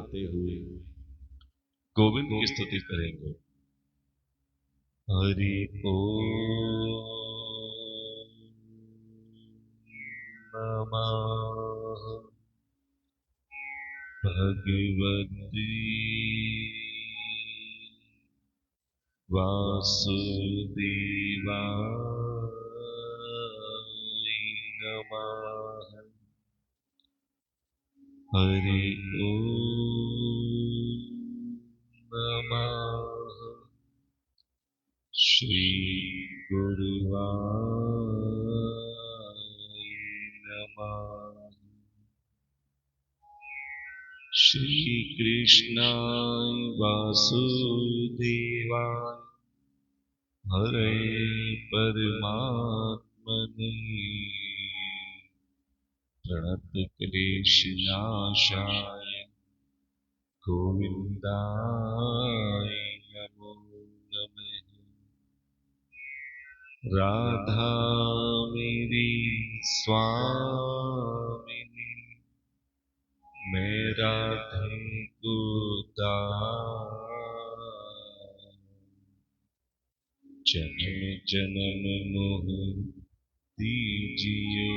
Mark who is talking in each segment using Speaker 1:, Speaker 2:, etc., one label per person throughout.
Speaker 1: करते हुए गोविंद की स्तुति करेंगे। हरि ओम नमः भगवते वासुदेवाय नमः। हरि ओम नमः श्री गुरुवाय नमः। श्री कृष्णाय वासुदेवाय हरे परमात्मने प्रणतक्लेशनाशाय गोविन्दाय नमो नमः। राधा मेरी स्वामिनी मैं राधे को दास, जन्म जन्म मोह दीजियो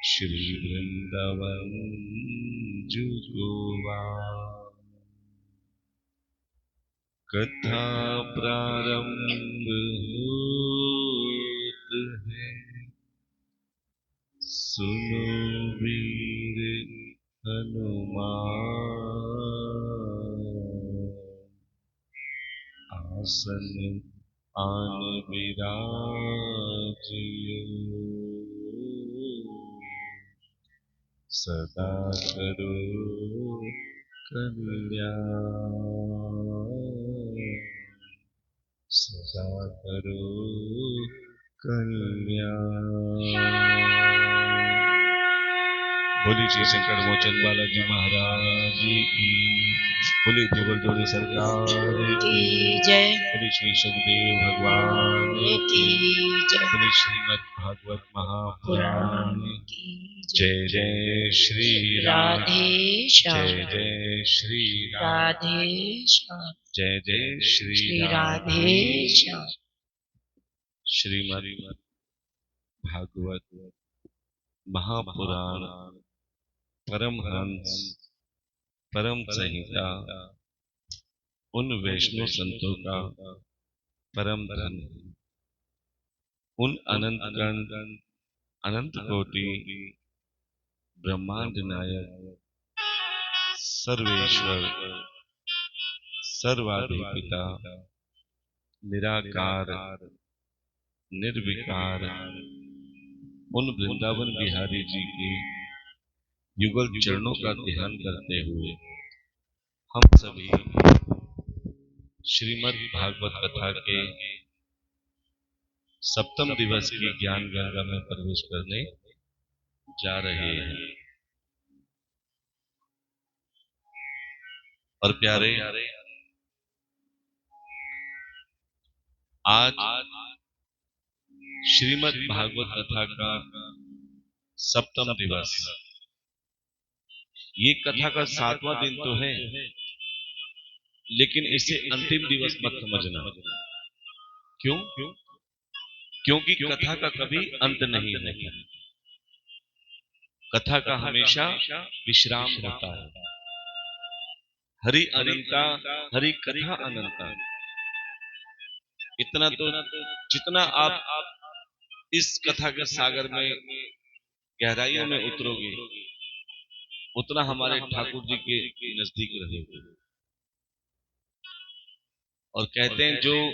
Speaker 1: श्री वृंदावन जुगोवा। कथा प्रारंभ होत है, सुनो वीर हनुमान। आसन आन विराजियो सदा करो कल्याण, सदा करो कल्याण। बोली श्री शंकर मोचन बालाजी महाराज की, बोली देवल जोड़ी सरकार की
Speaker 2: जय,
Speaker 1: बोली श्री सुखदेव भगवान
Speaker 2: की जय,
Speaker 1: बोली श्रीमद् भागवत महापुराण
Speaker 2: की
Speaker 1: जय जय श्री
Speaker 2: राधे श्याम,
Speaker 1: जय जय श्री
Speaker 2: राधे श्याम,
Speaker 1: जय जय श्री
Speaker 2: राधे श्याम।
Speaker 1: श्रीमद् भागवत महापुराण परमहंस परम संहिता उन वैष्णव संतों का परम धन, उन अनंत गण अनंत कोटि ब्रह्मांड नायक सर्वेश्वर सर्वाधिपिता निराकार निर्विकार उन वृंदावन बिहारी जी के युगल चरणों का ध्यान करते हुए हम सभी श्रीमद् भागवत कथा के सप्तम दिवस की ज्ञान गंगा में प्रवेश करने जा रहे हैं। और प्यारे, आज श्रीमद् भागवत कथा का सप्तम दिवस, ये कथा का 7वां दिन तो है, लेकिन इसे अंतिम दिवस मत समझना। क्यों? क्योंकि कथा का कभी अंत नहीं होता, कथा का हमेशा विश्राम होता है। हरि अनंता, हरि कथा अनंता। इतना तो जितना आप इस कथा के सागर में गहराइयों में उतरोगे, उतना हमारे ठाकुर जी के नजदीक रहोगे। और कहते हैं जो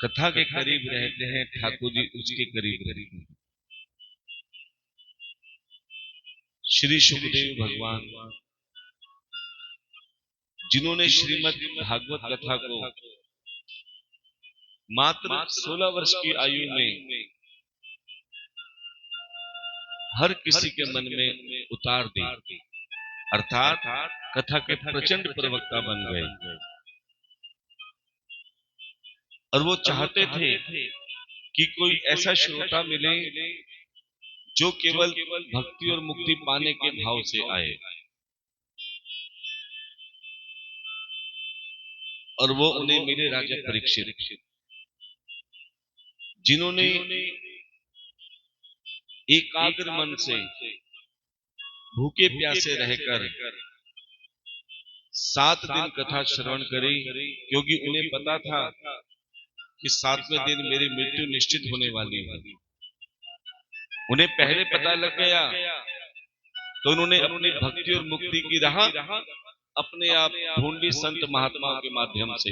Speaker 1: कथा के करीब रहते हैं ठाकुर जी उसके करीब रहते हैं। श्री सुखदेव भगवान जिन्होंने श्रीमद् भागवत कथा को मात्र 16 वर्ष की आयु में हर किसी के मन में उतार दी, अर्थात कथा के प्रचंड प्रवक्ता बन गए। और वो चाहते थे कि कोई ऐसा श्रोता मिले जो केवल भक्ति और मुक्ति पाने के भाव से आए, और वो उन्हें मिले राजा परीक्षित, जिन्होंने एकाग्र मन से भूखे प्यासे रहकर 7 दिन कथा श्रवण करी, क्योंकि उन्हें पता था कि 7वें दिन मेरी मृत्यु निश्चित होने वाली है। उन्हें पहले पता लग गया, तो उन्होंने अपनी भक्ति और मुक्ति की राह अपने आप ढूंढी संत महात्माओं के माध्यम से।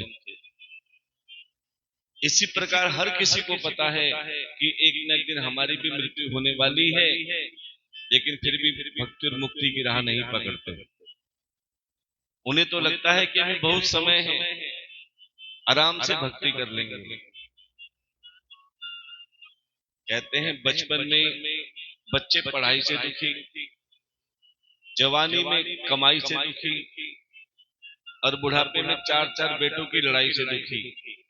Speaker 1: इसी प्रकार हर किसी को पता है कि एक न एक दिन हमारी भी मृत्यु होने वाली है, लेकिन फिर भी भक्ति और मुक्ति की राह नहीं पकड़ते। उन्हें तो लगता है कि अभी बहुत समय है, आराम से भक्ति कर लेंगे। कहते हैं बचपन में बच्चे पढ़ाई से दुखी, जवानी में कमाई से दुखी, और बुढ़ापे में 4-4 बेटों की लड़ाई से दुखी,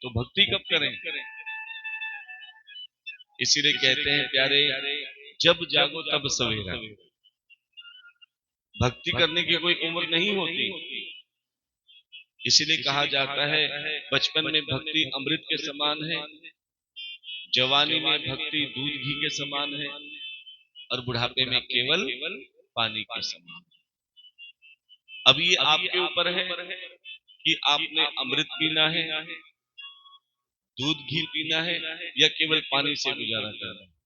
Speaker 1: तो भक्ति कब करें? इसीलिए कहते हैं प्यारे, जब जागो तब सवेरा। भक्ति करने की कोई उम्र नहीं होती। इसीलिए कहा जाता है बचपन में भक्ति अमृत के समान है, जवानी में भक्ति दूध घी के समान है, और बुढ़ापे में केवल पानी के समान। अब ये आपके ऊपर है कि आपने अमृत पीना है, दूध घी पीना है, या केवल पानी से गुजारा करना है।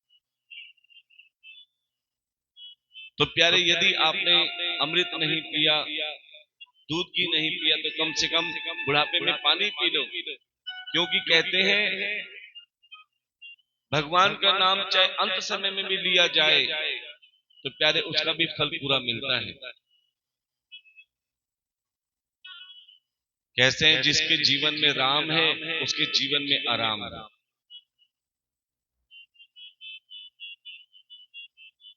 Speaker 1: तो प्यारे, यदि आपने अमृत नहीं पिया, दूध घी नहीं पिया, तो कम से कम बुढ़ापे में पानी पी लो। क्योंकि कहते हैं भगवान का नाम चाहे अंत समय में भी लिया जाए, तो प्यारे उसका भी फल पूरा मिलता है। कैसे हैं, जिसके जीवन में राम है उसके जीवन में आराम है।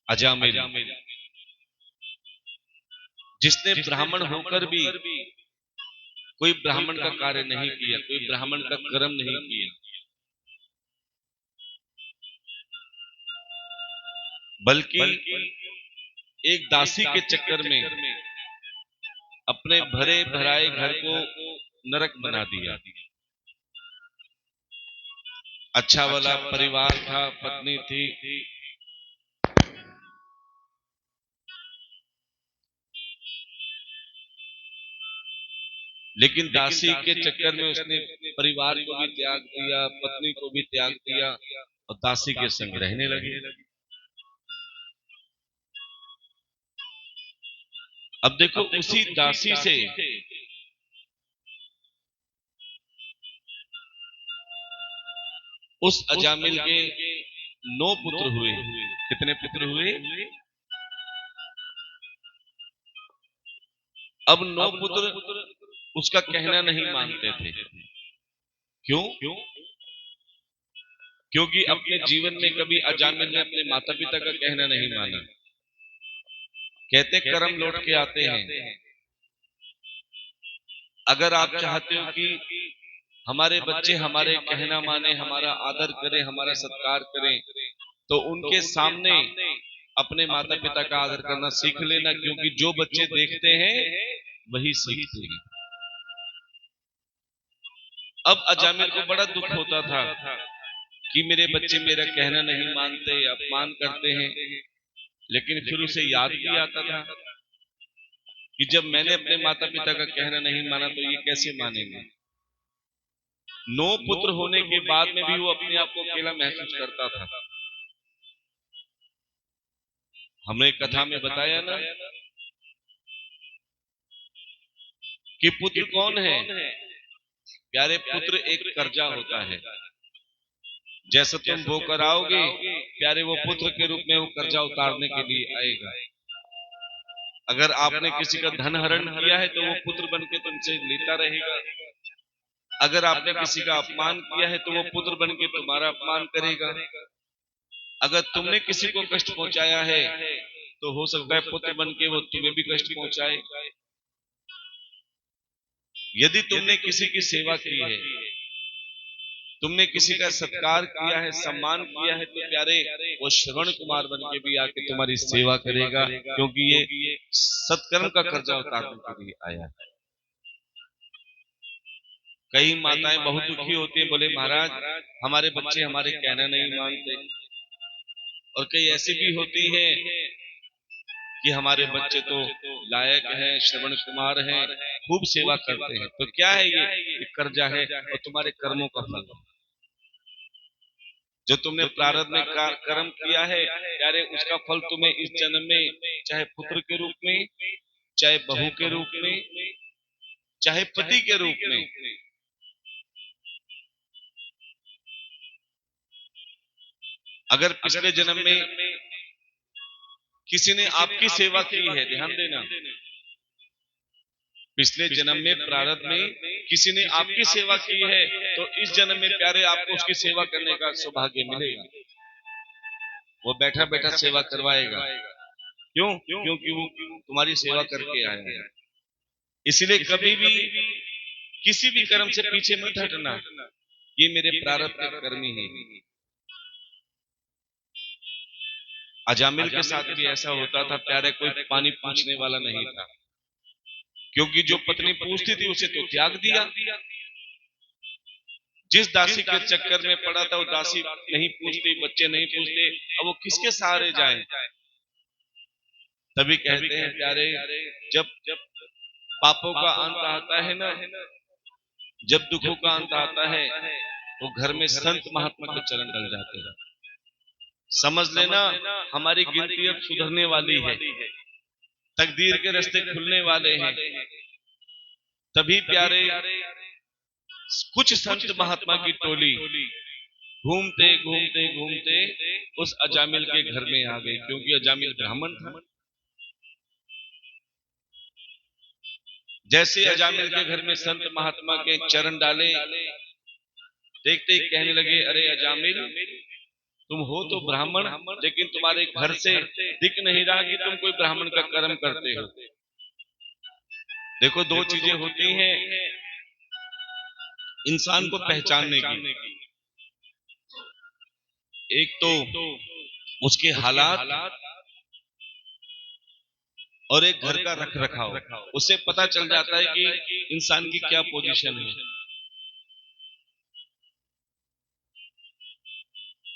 Speaker 1: अजामिल, जिसने ब्राह्मण होकर भी कोई ब्राह्मण का कार्य नहीं किया, कोई ब्राह्मण का कर्म नहीं किया, बल्कि एक दासी के चक्कर में अपने भरे भराए घर को नरक बना दिया। अच्छा वाला परिवार था, पत्नी थी, लेकिन दासी के चक्कर में उसने परिवार को भी त्याग दिया, पत्नी को भी त्याग दिया, और दासी के संग रहने लगी। अब देखो, उसी दासी से उस अजामिल के 9 पुत्र हुए। कितने पुत्र हुए? अब 9 पुत्र उसका कहना नहीं मानते थे। क्यों? क्योंकि अपने जीवन में कभी अजामिल ने अपने माता पिता का कहना नहीं माना। कहते कर्म लौट के आते हैं। अगर आप चाहते हो कि हमारे बच्चे हमारे कहना माने, हमारा आदर करें, हमारा सत्कार करें, तो उनके सामने अपने माता पिता का आदर करना सीख लेना, क्योंकि जो बच्चे देखते हैं वही सीखते हैं। अब अजामिल को बड़ा दुख होता था कि मेरे बच्चे मेरा कहना नहीं मानते, अपमान करते हैं, लेकिन फिर उसे याद भी आता था कि जब मैंने अपने माता पिता का कहना नहीं माना तो ये कैसे मानेंगे। 9 पुत्र होने के बाद में भी वो अपने आप को अकेला महसूस करता था। हमने कथा में बताया ना कि पुत्र कौन है? प्यारे, पुत्र एक कर्जा होता है। जैसा तुम बोकर आओगे, प्यारे, वो पुत्र के रूप में वो कर्जा उतारने के लिए आएगा। अगर आपने किसी का धन हरण किया है तो वो पुत्र बन के तुमसे लेता रहेगा। अगर आपने किसी का अपमान किया है तो वो पुत्र बन के तुम्हारा अपमान करेगा। अगर तुमने किसी को कष्ट पहुंचाया है तो हो सकता है पुत्र बन के वो तुम्हें भी कष्ट पहुंचाए। यदि तुमने किसी की सेवा की है तुमने किसी का सत्कार किया है, सम्मान किया है, तो प्यारे वो श्रवण कुमार बन के भी आके तुम्हारी सेवा करेगा, क्योंकि ये सत्कर्म का कर्जा उतारने के लिए आया है। कई माताएं बहुत दुखी होती हैं, बोले महाराज हमारे बच्चे हमारे कहना नहीं मानते, और कई ऐसी भी होती हैं कि हमारे बच्चे तो लायक हैं, श्रवण कुमार हैं, खूब सेवा करते हैं। तो क्या है ये कर्जा है और तुम्हारे कर्मों का फल। जो तुमने प्रारब्ध में कर्म किया है प्यारे, उसका फल तुम्हें इस जन्म में चाहे पुत्र के रूप में, चाहे बहू के रूप में, चाहे पति के रूप में, अगर पिछले जन्म में किसी ने आपकी सेवा की है, ध्यान देना, पिछले जन्म में प्रारब्ध में किसी ने आपकी सेवा की है, तो इस जन्म में प्यारे आपको उसकी सेवा करने का सौभाग्य मिलेगा। वो बैठा बैठा सेवा करवाएगा। क्यों? क्योंकि वो तुम्हारी सेवा करके आया है। इसलिए कभी भी किसी भी कर्म से पीछे मत हटना, ये मेरे प्रारब्ध के कर्म ही है। अजामिल के साथ भी ऐसा होता था प्यारे, कोई पानी पूछने वाला नहीं था, क्योंकि जो पत्नी पूछती थी उसे तो त्याग दिया। जिस दासी के चक्कर में पड़ा था वो दासी नहीं पूछती, बच्चे नहीं पूछते, अब वो किसके सहारे जाए। तभी कहते हैं प्यारे, जब पापों का अंत आता है ना, जब दुखों का अंत आता है, तो घर में संत महात्मा के चरण डल जाते हैं। समझ लेना हमारी गिनती अब सुधरने वाली है, तकदीर के रास्ते खुलने वाले हैं। तभी प्यारे कुछ संत महात्मा की टोली घूमते घूमते घूमते उस अजामिल के घर में आ गई, क्योंकि अजामिल ब्राह्मण था। जैसे अजामिल के घर में संत महात्मा के चरण डाले, देखते ही कहने लगे, अरे अजामिल तुम हो तो ब्राह्मण, लेकिन तुम्हारे घर से दिख नहीं रहा कि तुम कोई ब्राह्मण का कर्म करते हो। देखो दो चीजें होती हैं इंसान को पहचानने की, एक तो उसके हालात और एक घर का रख रखाव। उससे पता चल जाता है कि इंसान की क्या पोजीशन है।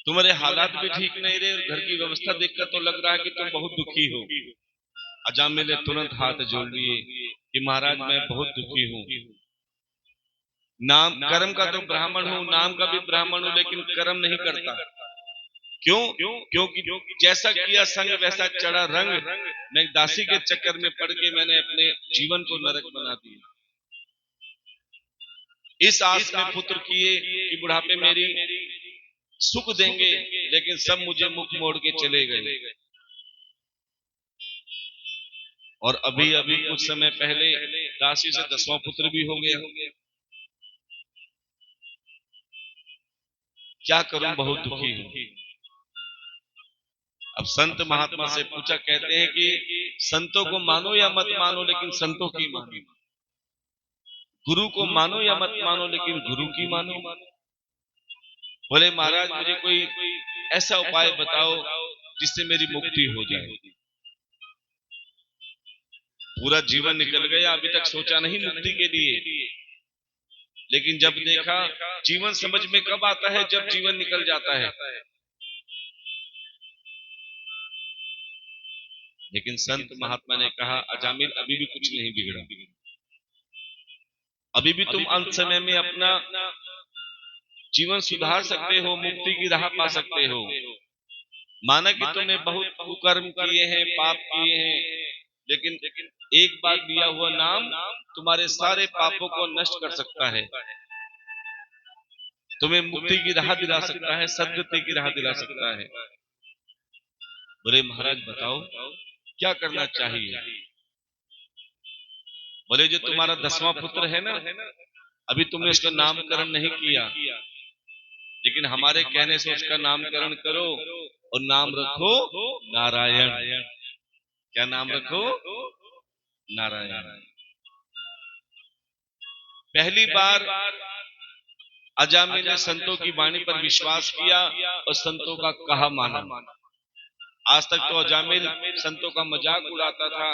Speaker 1: तुम्हारे हालात भी ठीक नहीं रहे और घर की व्यवस्था देखकर तो लग रहा है कि तुम बहुत दुखी हो। अजामिल ने तुरंत हाथ जोड़ लिए कि महाराज मैं बहुत दुखी हूं। नाम कर्म का तो ब्राह्मण हूं, नाम का भी ब्राह्मण हूं, लेकिन कर्म नहीं करता। क्यों? क्योंकि जैसा किया संग वैसा चढ़ा रंग। मैं दासी के चक्कर में पड़ के मैंने अपने जीवन को नरक बना दिया। इस आस में पुत्र किए कि बुढ़ापे मेरी सुख देंगे, लेकिन सब मुझे मुख मोड़ के चले गए। और अभी अभी कुछ समय पहले दासी से 10वां पुत्र भी हो गया। क्या करूं, बहुत दुखी हूं। अब संत महात्मा से पूछा, कहते हैं कि संतों को मानो या मत मानो, लेकिन संतों की मानो। गुरु को मानो या मत मानो, लेकिन गुरु की मानो। बोले महाराज मुझे कोई ऐसा उपाय बताओ जिससे मेरी मुक्ति हो जाए। पूरा जीवन निकल गया, अभी तक सोचा नहीं मुक्ति के लिए, लेकिन जब देखा जीवन समझ में कब आता है, जब जीवन निकल जाता है। लेकिन संत महात्मा ने कहा, अजामिल अभी भी कुछ नहीं बिगड़ा, अभी भी तुम अंत समय में अपना जीवन सुधार सकते हो, मुक्ति की राह पा सकते हो। माना कि तुमने बहुत कुकर्म किए हैं, पाप किए हैं, लेकिन एक बार दिया हुआ नाम तुम्हारे सारे पापों को नष्ट कर सकता है, तुम्हें मुक्ति की राह दिला सकता है, सद्गति की राह दिला सकता है। बोले महाराज बताओ क्या करना चाहिए। बोले जो तुम्हारा 10वां पुत्र है ना, अभी तुमने उसका नामकरण नहीं किया, लेकिन हमारे कहने से उसका नामकरण करो और नाम रखो नारायण। क्या नाम रखो? नारायण। पहली बार अजामिल ने संतों की वाणी पर विश्वास किया और संतों का कहा माना। आज तक तो अजामिल संतों का मजाक उड़ाता था,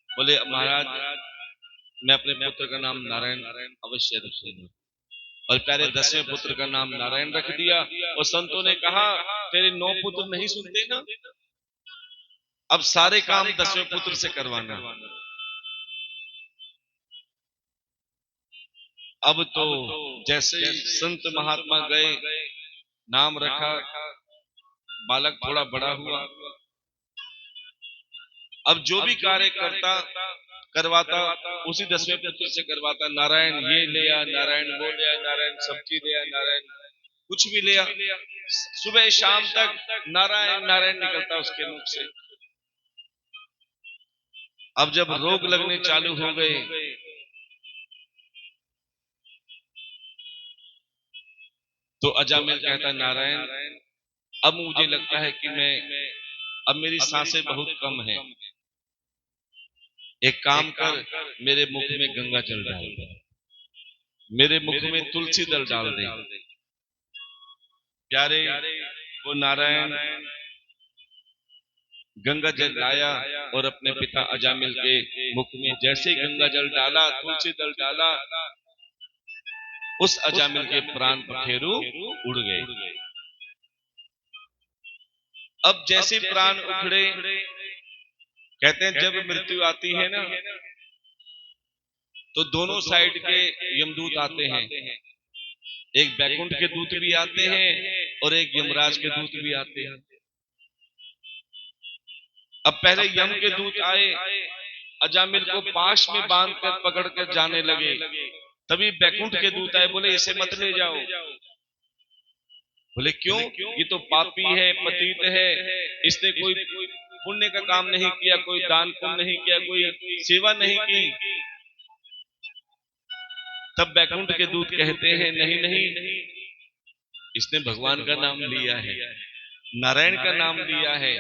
Speaker 1: बोले महाराज मैं अपने पुत्र का नाम नारायण अवश्य रखूंगा, और प्यारे 10वें पुत्र का नाम नारायण रख दिया। और संतों ने कहा तेरे 9 पुत्र नहीं सुनते ना, अब सारे काम 10वें पुत्र से करवाना। अब तो जैसे संत महात्मा गए, नाम रखा, बालक थोड़ा बड़ा हुआ। अब जो भी कार्य करता करवाता उसी 10वें पुत्र से करवाता। नारायण ये ले आ, नारायण वो ले आ, नारायण सब्जी ले आ, नारायण कुछ भी ले आ, सुबह शाम तक नारायण नारायण निकलता उसके मुख से। अब जब रोग लगने चालू हो गए तो अजामिल कहता नारायण अब मुझे लगता है कि अब मेरी सांसें बहुत कम है, एक काम कर मेरे मुख में गंगा जल डाल दे, मेरे मुख में तुलसी दल डाल दे। प्यारे वो नारायण गंगा जल लाया और अपने पिता अजामिल के मुख में जैसे ही गंगा जल डाला, तुलसी दल डाला, उस अजामिल के प्राण पखेरु उड़ गए। अब जैसे प्राण उखड़े, कहते हैं जब मृत्यु आती है ना तो दोनों साइड के यमदूत आते हैं, एक बैकुंठ के दूत भी आते हैं और एक यमराज के दूत भी आते हैं। अब पहले यम के दूत आए, अजामिल को पाश में बांधकर पकड़कर जाने लगे। तभी बैकुंठ के दूत आए, बोले इसे मत ले जाओ। बोले क्यों? ये तो पापी है, पतित है, इसने कोई पुण्य का काम नहीं किया, कोई दान पुण्य नहीं किया, कोई सेवा नहीं की। तब बैकुंठ के दूत कहते हैं नहीं नहीं, इसने भगवान का नाम लिया है, नारायण का नाम लिया है।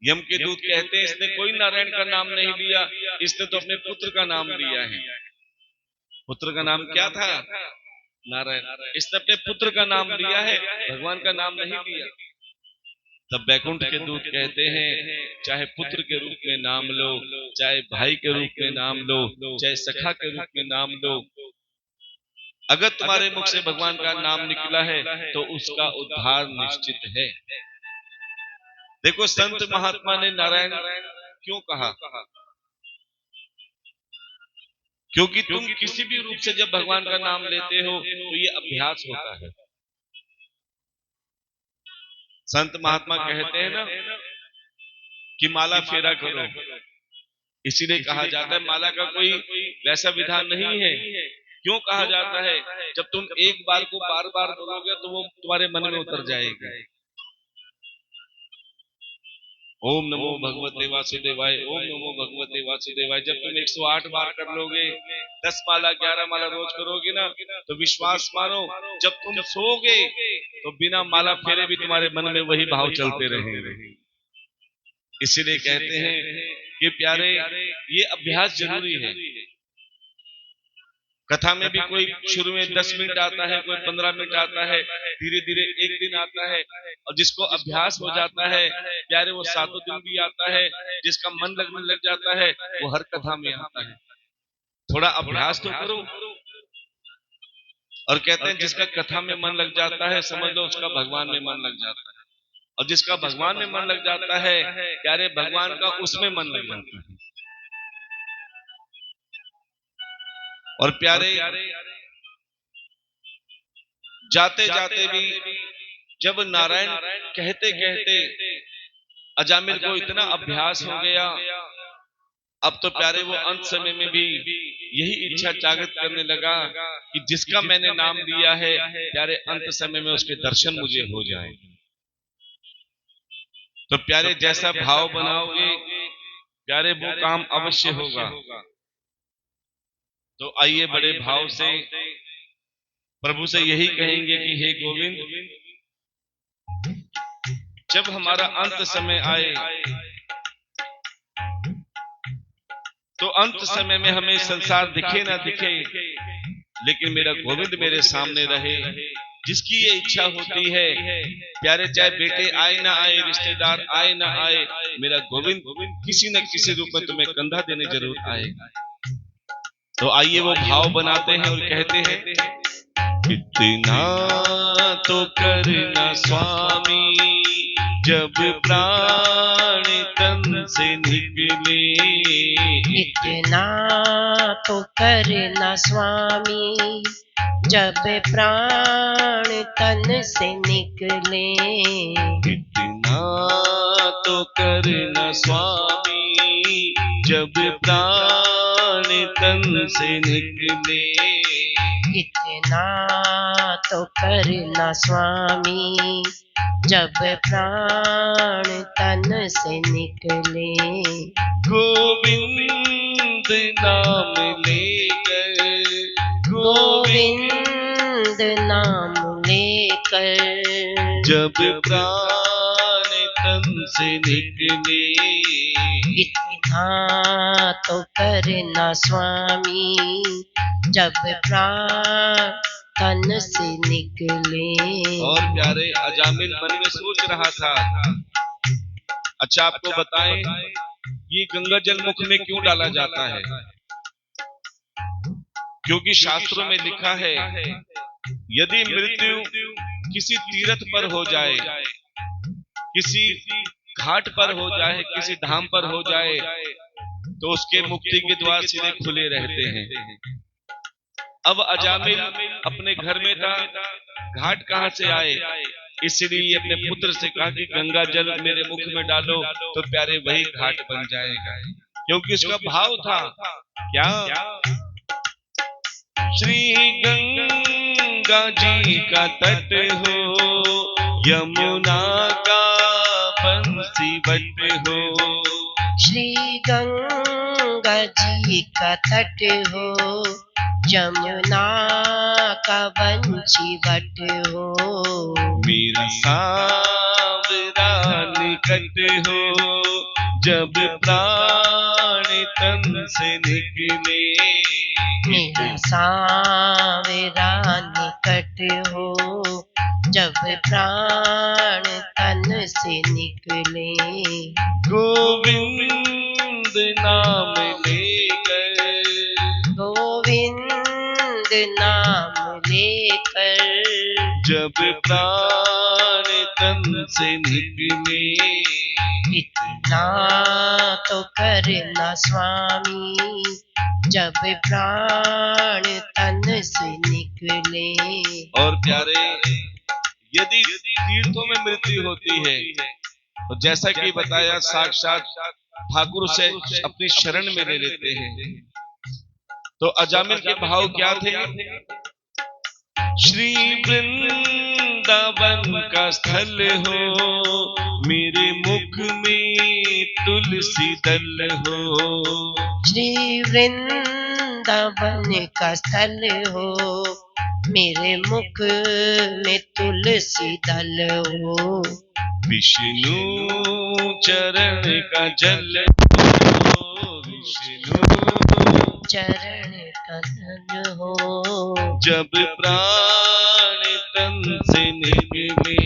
Speaker 1: यम के दूत कहते हैं इसने कोई नारायण का नाम नहीं लिया, इसने तो अपने पुत्र का नाम लिया है। पुत्र का नाम क्या था? नारायण। इसने अपने पुत्र का नाम लिया है, भगवान का नाम नहीं लिया। तब बैकुंठ के दूत कहते हैं चाहे पुत्र के रूप में नाम लो, चाहे भाई के रूप में नाम लो, चाहे सखा के रूप में नाम लो, अगर तुम्हारे मुख से भगवान का नाम निकला है तो उसका उद्धार निश्चित है। देखो संत महात्मा ने नारायण क्यों कहा? क्योंकि तुम किसी भी रूप से जब भगवान का नाम लेते हो तो ये अभ्यास होता है। संत महात्मा कहते हैं ना कि माला फेरा करो, इसीलिए कहा जाता है। माला का कोई वैसा विधान नहीं है। क्यों कहा जाता है? जब तुम एक बार को बार बार बोलोगे तो वो तुम्हारे मन में उतर जाएगा। ओम नमो भगवते वासुदेवाय, ओम नमो भगवते वासुदेवाय जब तुम 108 बार कर लोगे, 10 माला 11 माला रोज करोगे ना, तो विश्वास मानो जब तुम सोओगे तो बिना माला फेरे भी तुम्हारे मन में वही भाव चलते रहेंगे। इसीलिए कहते हैं कि प्यारे ये अभ्यास जरूरी है। कथा में भी कोई शुरू में 10 मिनट आता है, कोई 15 मिनट आता है, धीरे धीरे एक दिन आता है, और जिसको अभ्यास हो जाता है प्यारे वो 7 दिन भी आता है। जिसका मन लगने लग जाता है वो हर कथा में आता है। थोड़ा अभ्यास तो करो। और कहते हैं जिसका कथा में मन लग जाता है समझ लो उसका भगवान में मन लग जाता है, और जिसका भगवान में मन लग जाता है प्यारे भगवान का उसमें मन लग जाता है। और प्यारे जाते जाते भी जब नारायण कहते कहते अजामिल को इतना अभ्यास हो गया, अब तो प्यारे वो अंत समय में भी यही इच्छा जागृत करने लगा कि जिसका मैंने नाम लिया है प्यारे अंत समय में उसके दर्शन मुझे हो जाए। तो प्यारे जैसा भाव बनाओगे प्यारे वो काम अवश्य होगा। तो आइए बड़े भाव से प्रभु से यही कहेंगे कि हे गोविंद, जब हमारा अंत समय आए तो अंत समय में हमें संसार दिखे ना दिखे, लेकिन मेरा गोविंद मेरे सामने रहे। जिसकी ये इच्छा होती है प्यारे, चाहे बेटे आए ना आए, रिश्तेदार आए ना आए, मेरा गोविंद किसी न किसी रूप में तुम्हें कंधा देने जरूर आएगा। तो आइए वो भाव बनाते हैं और कहते हैं, इतना तो करना स्वामी जब प्राण तन से निकले,
Speaker 2: इतना तो करना स्वामी जब प्राण तन से निकले,
Speaker 1: इतना तो करना स्वामी जब प्राण तन से निकले,
Speaker 2: इतना तो करना स्वामी जब प्राण तन से निकले।
Speaker 1: गोविंद नाम लेकर,
Speaker 2: गोविंद नाम लेकर
Speaker 1: जब प्राण तन से निकले,
Speaker 2: इतना तो करना स्वामी जब प्राण तन से निकले।
Speaker 1: और प्यारे अजामिल मन में सोच रहा था, अच्छा आपको बताएं ये गंगा जल मुख में क्यों डाला जाता है? क्योंकि शास्त्रों में लिखा है यदि मृत्यु किसी तीर्थ पर हो जाए, किसी घाट पर हो जाए, किसी धाम पर हो जाए, तो उसके मुक्ति के द्वार सीधे खुले रहते हैं। अब अजामिल अपने घर में था, घाट कहां से आए, इसलिए अपने पुत्र से कहा कि गंगा जल मेरे मुख में डालो तो प्यारे वही घाट बन जाएगा। क्योंकि उसका भाव था क्या, श्री गंगा जी का तट हो, यमुना का बंसीवट हो,
Speaker 2: श्री गंगा जी का तट हो, यमुना का बंसीवट हो,
Speaker 1: मेरा सांवरा निकट हो जब प्राण तन से निकले,
Speaker 2: मेरा सांवरा निकट हो जब प्राण तन से निकले।
Speaker 1: गोविंद नाम लेकर,
Speaker 2: गोविंद नाम लेकर
Speaker 1: जब प्राण तन से निकले,
Speaker 2: इतना तो करना स्वामी जब प्राण तन से निकले।
Speaker 1: और प्यारे यदि तीर्थों में मृत्यु होती है तो जैसा कि बताया साक्षात ठाकुर से अपनी शरण में ले लेते हैं। तो अजामिल के भाव क्या थे, श्री वृंदावन का स्थल हो, मेरे मुख में तुलसी दल हो,
Speaker 2: श्री वृंदावन का स्थल हो, मेरे मुख में तुलसी दल हो,
Speaker 1: विष्णु चरण का जल हो, विष्णु
Speaker 2: चरण का जल हो,
Speaker 1: जब प्राण तन से निकले,